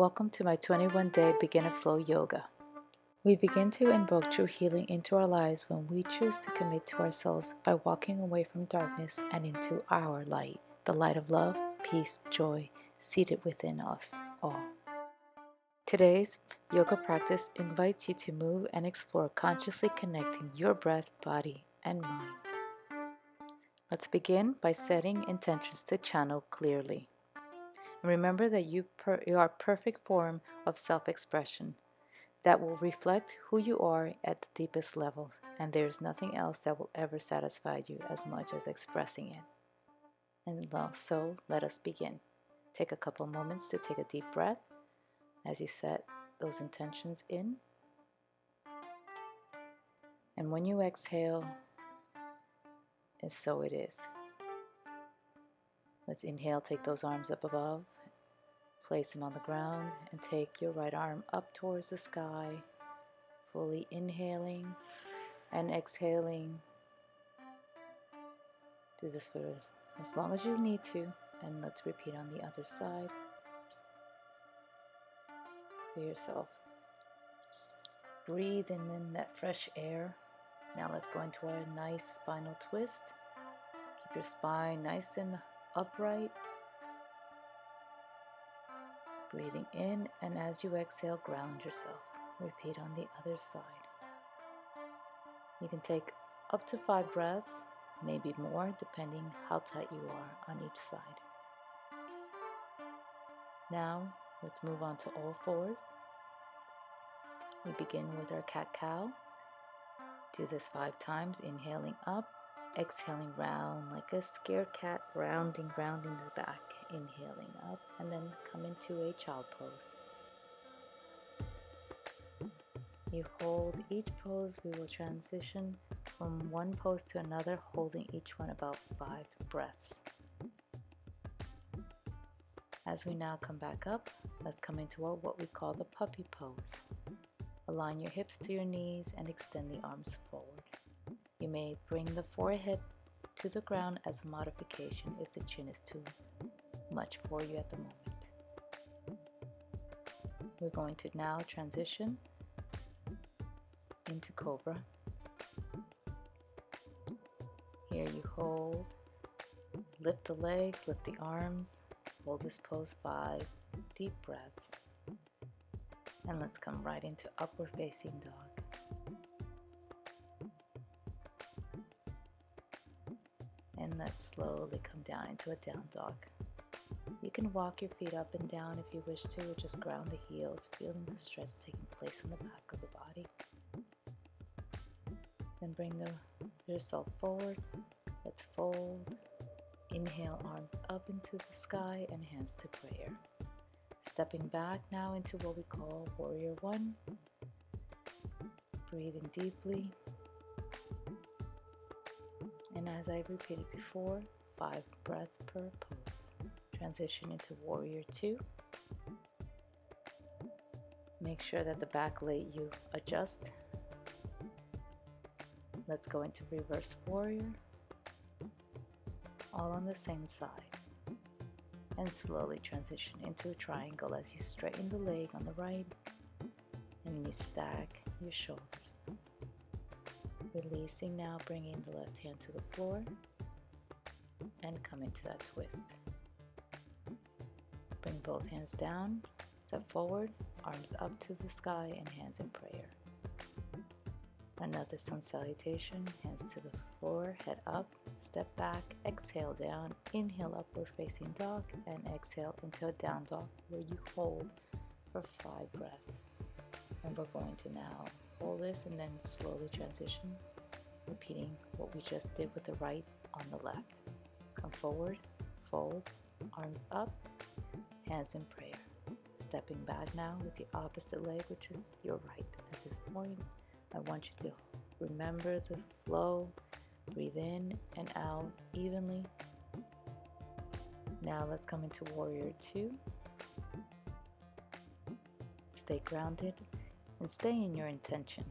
Welcome to my 21-day beginner flow yoga. We begin to invoke true healing into our lives when we choose to commit to ourselves by walking away from darkness and into our light, the light of love, peace, joy, seated within us all. Today's yoga practice invites you to move and explore consciously connecting your breath, body, and mind. Let's begin by setting intentions to channel clearly. Remember that you are a perfect form of self-expression that will reflect who you are at the deepest levels, and there is nothing else that will ever satisfy you as much as expressing it. And so let us begin. Take a couple of moments to take a deep breath as you set those intentions in. And when you exhale, and so it is. Let's inhale, take those arms up above. Place them on the ground and take your right arm up towards the sky, fully inhaling and exhaling. Do this for as long as you need to, and let's repeat on the other side for yourself. Breathe in that fresh air. Now let's go into our nice spinal twist. Keep your spine nice and upright. Breathing in, and as you exhale, ground yourself. Repeat on the other side. You can take up to 5 breaths, maybe more, depending how tight you are on each side. Now, let's move on to all fours. We begin with our cat-cow. Do this 5 times, inhaling up, exhaling round like a scared cat, rounding the back, inhaling up, and then come into a child pose. You hold each pose. We will transition from one pose to another, holding each one about 5 breaths. As we now come back up, let's come into what we call the puppy pose. Align your hips to your knees and extend the arms forward. You may bring the forehead to the ground as a modification if the chin is too much for you at the moment. We're going to now transition into Cobra. Here you hold, lift the legs, lift the arms, hold this pose 5 deep breaths, and let's come right into upward facing dog. And let's slowly come down into a down dog. You can walk your feet up and down if you wish to, or just ground the heels, feeling the stretch taking place in the back of the body. Then bring yourself forward. Let's fold. Inhale, arms up into the sky and hands to prayer. Stepping back now into what we call Warrior 1. Breathing deeply. And as I repeated before, 5 breaths per pose. Transition into Warrior 2. Make sure that the back leg you adjust. Let's go into Reverse Warrior, all on the same side, and slowly transition into a triangle as you straighten the leg on the right and you stack your shoulders. Releasing now, bringing the left hand to the floor and come into that twist. Bring both hands down, step forward, arms up to the sky and hands in prayer. Another sun salutation, hands to the floor, head up, step back, exhale down, inhale upward facing dog, and exhale into a down dog where you hold for 5 breaths. And we're going to now hold this and then slowly transition, repeating what we just did with the right on the left. Come forward, fold, arms up, hands in prayer. Stepping back now with the opposite leg, which is your right at this point. I want you to remember the flow. Breathe in and out evenly. Now let's come into Warrior 2. Stay grounded and stay in your intention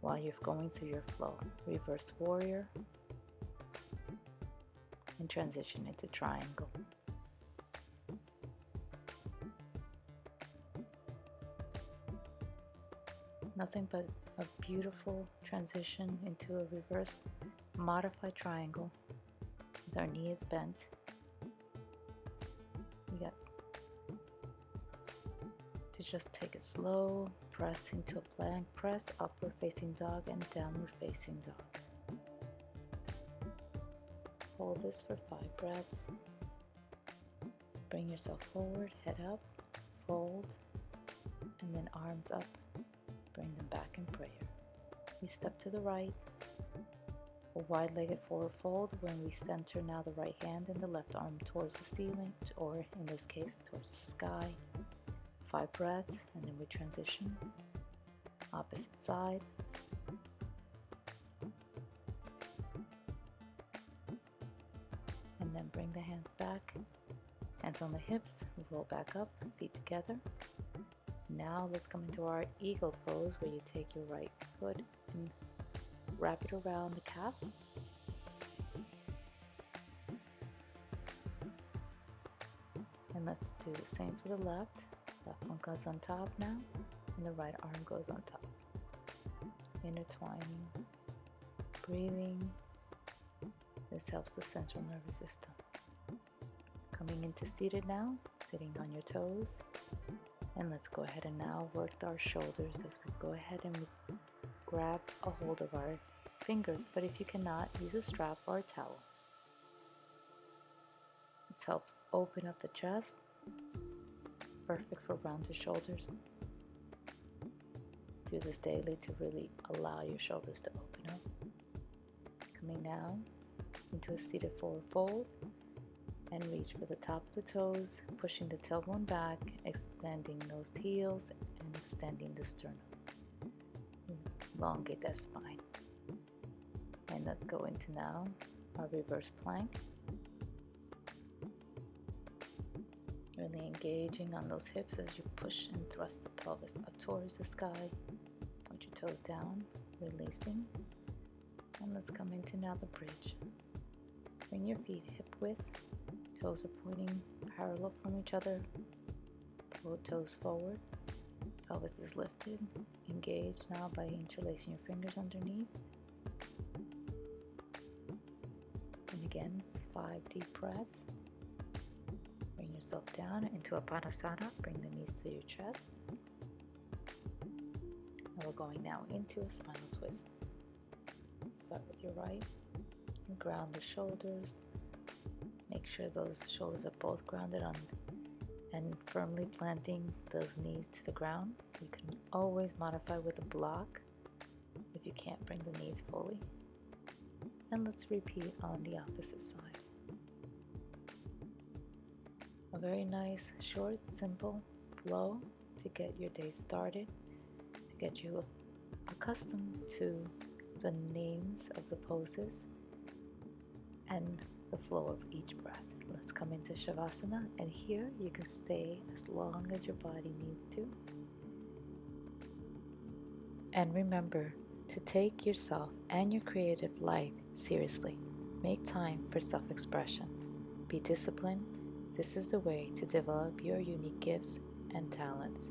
while you're going through your flow. Reverse Warrior and transition into Triangle. Nothing but a beautiful transition into a reverse modified triangle with our knees bent. We got to just take a slow press into a plank press, upward facing dog and downward facing dog. Hold this for 5 breaths. Bring yourself forward, head up, fold, and then arms up. Bring them back in prayer. We step to the right, a wide-legged forward fold when we center now the right hand and the left arm towards the ceiling, or in this case, towards the sky. 5 breaths, and then we transition. Opposite side. And then bring the hands back. Hands on the hips, roll back up, feet together. Now let's come into our eagle pose where you take your right foot and wrap it around the calf. And let's do the same for the left. Left one goes on top now, and the right arm goes on top. Intertwining, breathing. This helps the central nervous system. Coming into seated now, sitting on your toes. And let's go ahead and now work our shoulders as we go ahead and grab a hold of our fingers. But if you cannot, use a strap or a towel. This helps open up the chest. Perfect for rounded shoulders. Do this daily to really allow your shoulders to open up. Coming now into a seated forward fold. And reach for the top of the toes, pushing the tailbone back, extending those heels, and extending the sternum. Elongate that spine. And let's go into now our reverse plank. Really engaging on those hips as you push and thrust the pelvis up towards the sky. Point your toes down, releasing. And let's come into now the bridge. Bring your feet hip width. Toes are pointing parallel from each other. Pull toes forward. Pelvis is lifted. Engage now by interlacing your fingers underneath. And again, 5 deep breaths. Bring yourself down into a Padasana. Bring the knees to your chest. And we're going now into a spinal twist. Start with your right. And ground the shoulders. Make sure those shoulders are both grounded on and firmly planting those knees to the ground. You can always modify with a block if you can't bring the knees fully. And let's repeat on the opposite side. A very nice, short, simple flow to get your day started, to get you accustomed to the names of the poses and the flow of each breath. Let's come into Shavasana, and here you can stay as long as your body needs to. And remember to take yourself and your creative life seriously. Make time for self-expression. Be disciplined. This is the way to develop your unique gifts and talents.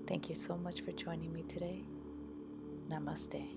Thank you so much for joining me today. Namaste.